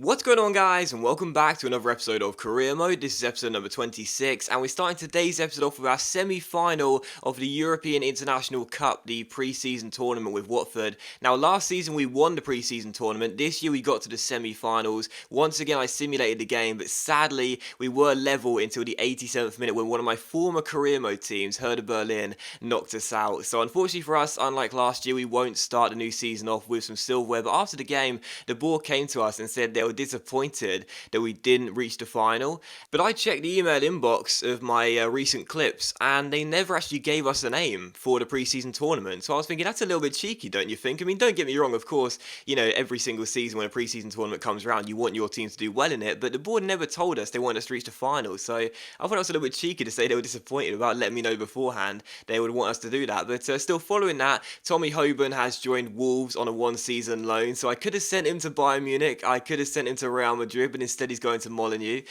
What's going on, guys, and welcome back to another episode of Career Mode. This is episode number 26, and we're starting today's episode off with our semi-final of the European International Cup, the pre-season tournament with Watford. Now, last season we won the pre-season tournament. This year we got to the semi-finals. Once again, I simulated the game, but sadly we were level until the 87th minute when one of my former Career Mode teams, Hertha Berlin, knocked us out. So unfortunately for us, unlike last year, we won't start the new season off with some silverware. But after the game, the board came to us and said they were disappointed that we didn't reach the final. But I checked the email inbox of my recent clips and they never actually gave us a name for the preseason tournament. So I was thinking that's a little bit cheeky, don't you think? I mean, don't get me wrong, of course, every single season when a preseason tournament comes around, you want your team to do well in it, but the board never told us they wanted us to reach the final. So I thought it was a little bit cheeky to say they were disappointed without letting me know beforehand they would want us to do that. But still following that, Tommy Hoban has joined Wolves on a one-season loan. So I could have sent him to Bayern Munich, I could have sent him to Real Madrid, but instead he's going to Molineux,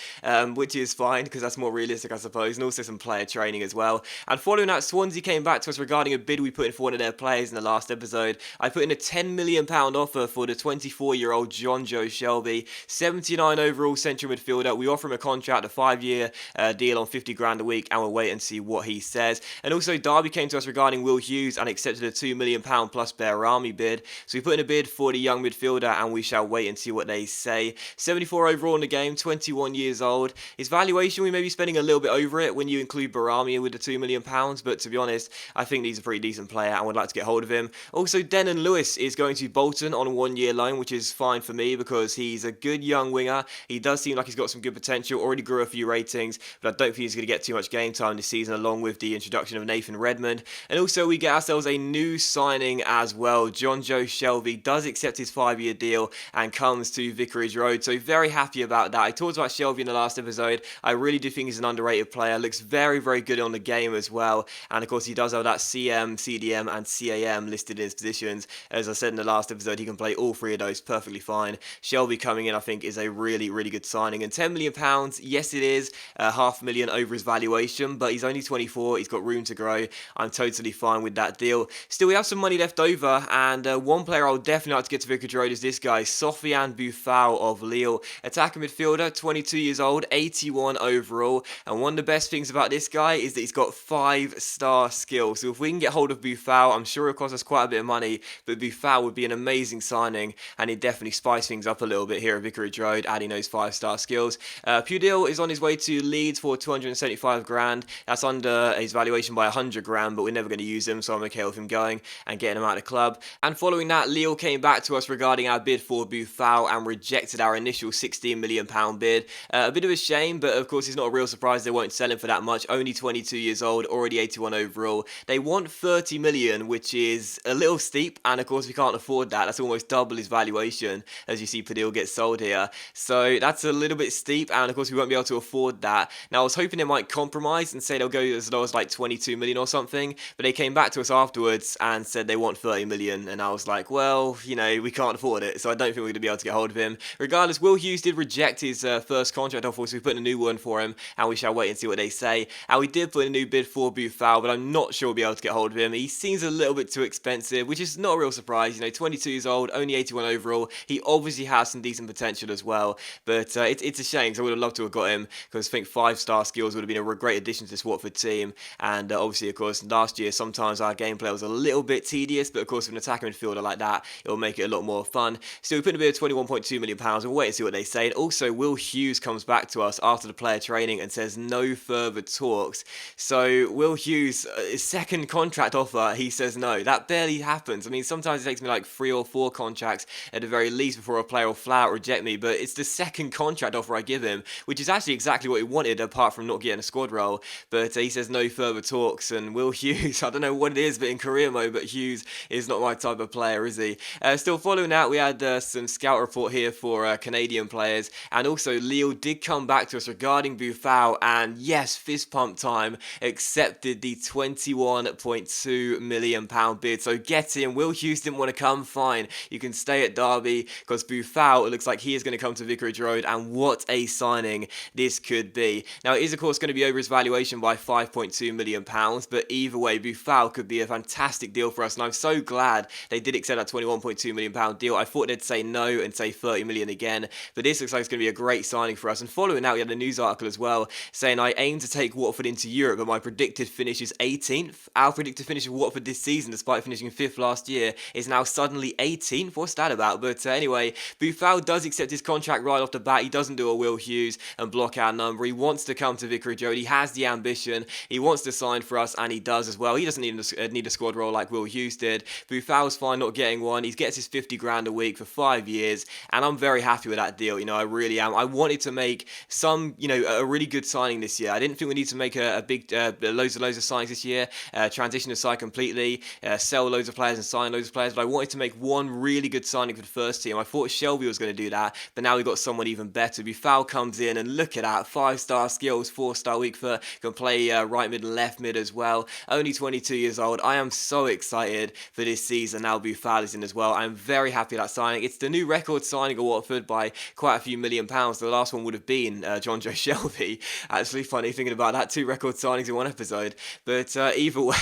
which is fine because that's more realistic, I suppose, and also some player training as well. And following that, Swansea came back to us regarding a bid we put in for one of their players in the last episode. I put in a £10 million offer for the 24-year-old John Joe Shelby, 79 overall central midfielder. We offer him a contract, a 5-year deal on 50 grand a week, and we'll wait and see what he says. And also, Derby came to us regarding Will Hughes and accepted a £2 million plus Bearami bid. So we put in a bid for the young midfielder, and we shall wait and see what they say. 74 overall in the game, 21 years old. His valuation, we may be spending a little bit over it when you include Barami with the £2 million, but to be honest, I think he's a pretty decent player and would like to get hold of him. Also, Denon Lewis is going to Bolton on a 1-year loan, which is fine for me because he's a good young winger. He does seem like he's got some good potential, already grew a few ratings, but I don't think he's going to get too much game time this season, along with the introduction of Nathan Redmond. And also, we get ourselves a new signing as well. John Joe Shelby does accept his 5-year deal and comes to Vicarage Road, so very happy about that. I talked about Shelby in the last episode. I really do think he's an underrated player. Looks very, very good on the game as well. And of course, he does have that CM, CDM, and CAM listed in his positions. As I said in the last episode, he can play all three of those perfectly fine. Shelby coming in, I think, is a really, really good signing. And £10 million, yes, it is £500,000 over his valuation, but he's only 24. He's got room to grow. I'm totally fine with that deal. Still, we have some money left over, and one player I'll definitely like to get to Vicarage Road is this guy, Sofiane Boufal of Lille. Attacking midfielder, 22 years old, 81 overall. And one of the best things about this guy is that he's got 5-star skills. So if we can get hold of Boufal, I'm sure it'll cost us quite a bit of money, but Boufal would be an amazing signing, and he'd definitely spice things up a little bit here at Vicarage Road, adding those 5-star skills. Pudil is on his way to Leeds for 275 grand. That's under his valuation by 100 grand, but we're never going to use him, so I'm okay with him going and getting him out of the club. And following that, Lille came back to us regarding our bid for Boufal and rejected our initial £16 million bid. A bit of a shame, but of course it's not a real surprise they won't sell him for that much. Only 22 years old, already 81 overall. They want 30 million, which is a little steep, and of course we can't afford that. That's almost double his valuation, as you see Padil get sold here. So that's a little bit steep, and of course we won't be able to afford that. Now I was hoping they might compromise and say they'll go as low as like 22 million or something, but they came back to us afterwards and said they want 30 million, and I was like, well, we can't afford it, so I don't think we're going to be able to get hold of him. Regardless, Will Hughes did reject his first contract offer, so we put in a new one for him, and we shall wait and see what they say. And we did put in a new bid for Boufal, but I'm not sure we'll be able to get hold of him. He seems a little bit too expensive, which is not a real surprise. 22 years old, only 81 overall. He obviously has some decent potential as well, but it's a shame, because I would have loved to have got him, because I think 5-star skills would have been a great addition to this Watford team. And obviously, of course, last year, sometimes our gameplay was a little bit tedious, but of course, with an attacking midfielder like that, it will make it a lot more fun. Still, we put in a bid of £21.2 million. We'll wait and see what they say. And also, Will Hughes comes back to us after the player training and says no further talks. So Will Hughes, his second contract offer, he says no. That barely happens. I mean, sometimes it takes me like 3 or 4 contracts at the very least before a player will flat out reject me, but it's the second contract offer I give him, which is actually exactly what he wanted, apart from not getting a squad role. But he says no further talks, and Will Hughes, I don't know what it is, but in career mode, but Hughes is not my type of player, is he? Still following that, we had some scout report here for Canadian players, and also Lille did come back to us regarding Boufal, and yes, fist pump time, accepted the £21.2 million bid. So get in. Will Hughes didn't want to come, fine. You can stay at Derby, because Boufal, it looks like he is going to come to Vicarage Road, and what a signing this could be. Now, it is of course going to be over his valuation by £5.2 million, but either way, Boufal could be a fantastic deal for us, and I'm so glad they did accept that £21.2 million deal. I thought they'd say no and say £30 million million again. But this looks like it's going to be a great signing for us. And following that, we had a news article as well saying I aim to take Watford into Europe, but my predicted finish is 18th. Our predicted finish of Watford this season, despite finishing 5th last year, is now suddenly 18th. What's that about? But anyway, Buffal does accept his contract right off the bat. He doesn't do a Will Hughes and block our number. He wants to come to Vicarage Road. He has the ambition. He wants to sign for us, and he does as well. He doesn't need a squad role like Will Hughes did. Buffal's fine not getting one. He gets his 50 grand a week for 5 years, and I'm very happy with that deal. I really am. I wanted to make a really good signing this year. I didn't think we need to make a big loads of signings this year, transition the side completely, sell loads of players and sign loads of players, but I wanted to make one really good signing for the first team. I thought Shelby was going to do that, but now we've got someone even better. Buffal comes in, and look at that, 5-star skills, 4-star weak foot, can play right mid and left mid as well. Only 22 years old. I am so excited for this season. Now Buffal is in as well. I'm very happy with that signing. It's the new record signing of Watford by quite a few £1 million. The last one would have been John Joe Shelby. Actually funny thinking about that, 2 record signings in one episode. But either way,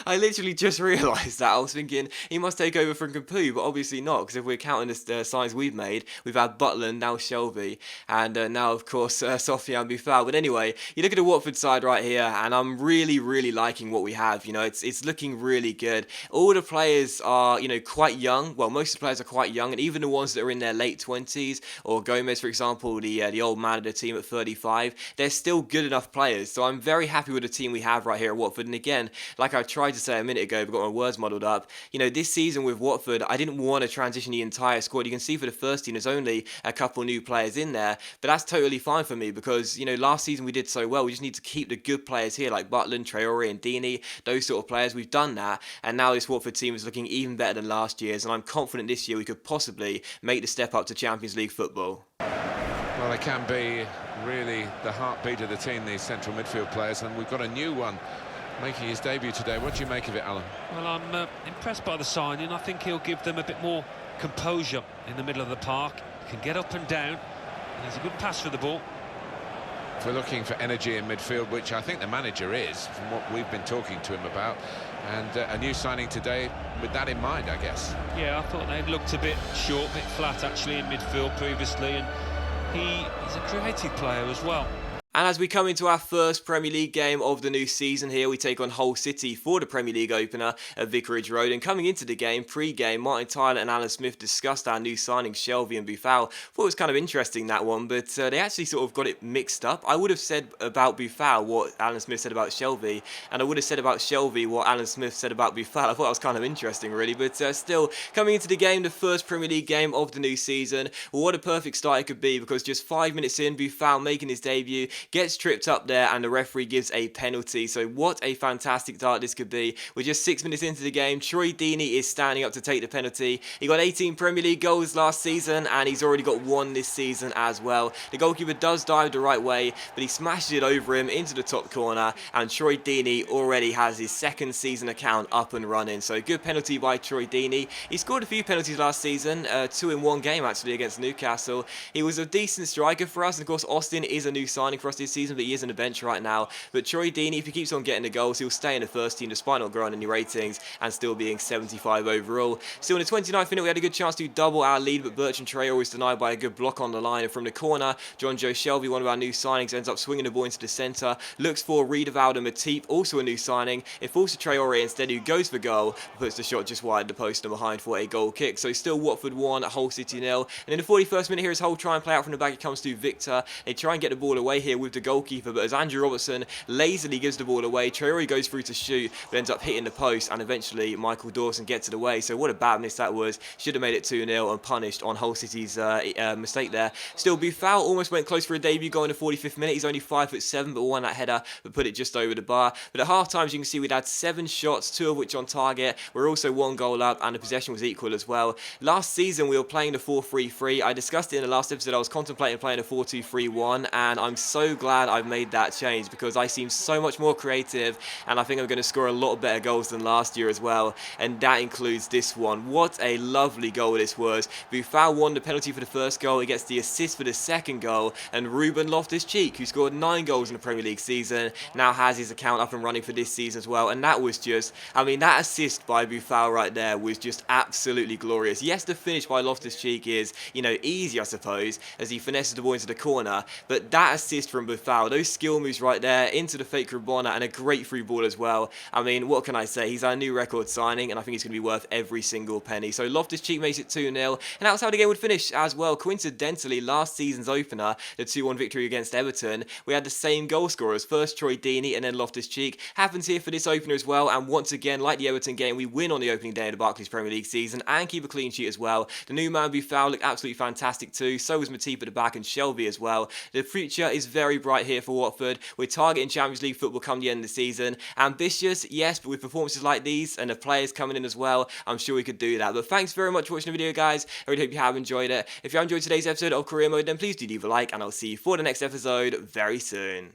I literally just realised that. I was thinking he must take over from Capu, but obviously not, because if we're counting the signs we've made, we've had Butland, now Shelby, and now of course Sofiane Buffal. But anyway, you look at the Watford side right here, and I'm really liking what we have. It's looking really good. All the players are quite young. Well, most of the players are quite young, and even the ones that are in their late 20s, or Gomez, for example, the old man of the team at 35, they're still good enough players. So I'm very happy with the team we have right here at Watford. And again, like I tried to say a minute ago, but got my words muddled up, this season with Watford, I didn't want to transition the entire squad. You can see for the first team, there's only a couple new players in there, but that's totally fine for me because, last season we did so well. We just need to keep the good players here, like Butland, Traore and Deeney, those sort of players. We've done that, and now this Watford team is looking even better than last year's, and I'm confident this year we could possibly make the step up to Champions League football. Well, they can be really the heartbeat of the team, these central midfield players, and we've got a new one making his debut today. What do you make of it, Alan? Well, I'm impressed by the signing. I think he'll give them a bit more composure in the middle of the park. He can get up and down, and there's a good pass for the ball. If we're looking for energy in midfield, which I think the manager is, from what we've been talking to him about, and a new signing today with that in mind, I guess. Yeah, I thought they'd looked a bit short, a bit flat actually in midfield previously, and he's a creative player as well. And as we come into our first Premier League game of the new season here, we take on Hull City for the Premier League opener at Vicarage Road. And coming into the game, pre-game, Martin Tyler and Alan Smith discussed our new signings, Shelby and Buffal. Thought it was kind of interesting, that one, but they actually sort of got it mixed up. I would have said about Buffal what Alan Smith said about Shelby, and I would have said about Shelby what Alan Smith said about Buffal. I thought that was kind of interesting, really, but still, coming into the game, the first Premier League game of the new season, well, what a perfect start it could be, because just 5 minutes in, Buffal making his debut, gets tripped up there, and the referee gives a penalty. So what a fantastic start this could be. We're just 6 minutes into the game. Troy Deeney is standing up to take the penalty. He got 18 Premier League goals last season, and he's already got 1 this season as well. The goalkeeper does dive the right way, but he smashes it over him into the top corner, and Troy Deeney already has his 2nd season account up and running. So good penalty by Troy Deeney. He scored a few penalties last season, 2 in 1 game actually against Newcastle. He was a decent striker for us, and of course Austin is a new signing for us this season, but he is on the bench right now. But Troy Deeney, if he keeps on getting the goals, he'll stay in the first team despite not growing any ratings and still being 75 overall. Still in the 29th minute, we had a good chance to double our lead, but Bertrand Traore was denied by a good block on the line. And from the corner, John Joe Shelby, one of our new signings, ends up swinging the ball into the centre, looks for Riedewald and Matip, also a new signing. It falls to Traore instead, who goes for goal, puts the shot just wide the post and behind for a goal kick. So still Watford 1, Hull City 0. And in the 41st minute here, as Hull try and play out from the back, it comes to Victor. They try and get the ball away here with the goalkeeper, but as Andrew Robertson lazily gives the ball away, Traore goes through to shoot, but ends up hitting the post, and eventually Michael Dawson gets it away. So what a bad miss that was. Should have made it 2-0 and punished on Hull City's mistake there. Still, Buffal almost went close for a debut goal in the 45th minute. He's only 5'7", but won that header, but put it just over the bar. But at half time, as you can see, we'd had 7 shots, 2 of which on target. We're also 1 goal up, and the possession was equal as well. Last season, we were playing the 4-3-3. I discussed it in the last episode. I was contemplating playing a 4-2-3-1, and I'm so so glad I've made that change because I seem so much more creative, and I think I'm going to score a lot better goals than last year as well, and that includes this one. What a lovely goal this was. Buffon won the penalty for the first goal, he gets the assist for the second goal, and Ruben Loftus-Cheek, who scored 9 goals in the Premier League season, now has his account up and running for this season as well, and that was just, I mean, that assist by Buffon right there was just absolutely glorious. Yes, the finish by Loftus-Cheek is, you know, easy I suppose, as he finesses the ball into the corner, but that assist from Buffon, those skill moves right there, into the fake Rabona, and a great free ball as well. I mean, what can I say? He's our new record signing, and I think he's going to be worth every single penny. So Loftus-Cheek makes it 2-0, and that's how the game would finish as well. Coincidentally, last season's opener, the 2-1 victory against Everton, we had the same goal scorers, first Troy Deeney and then Loftus-Cheek. Happens here for this opener as well, and once again, like the Everton game, we win on the opening day of the Barclays Premier League season and keep a clean sheet as well. The new man Buffon looked absolutely fantastic too, so was Matip at the back and Shelby as well. The future is very bright here for Watford. We're targeting Champions League football come the end of the season. Ambitious, yes, but with performances like these and the players coming in as well, I'm sure we could do that. But thanks very much for watching the video, guys. I really hope you have enjoyed it. If you have enjoyed today's episode of Career Mode, then please do leave a like, and I'll see you for the next episode very soon.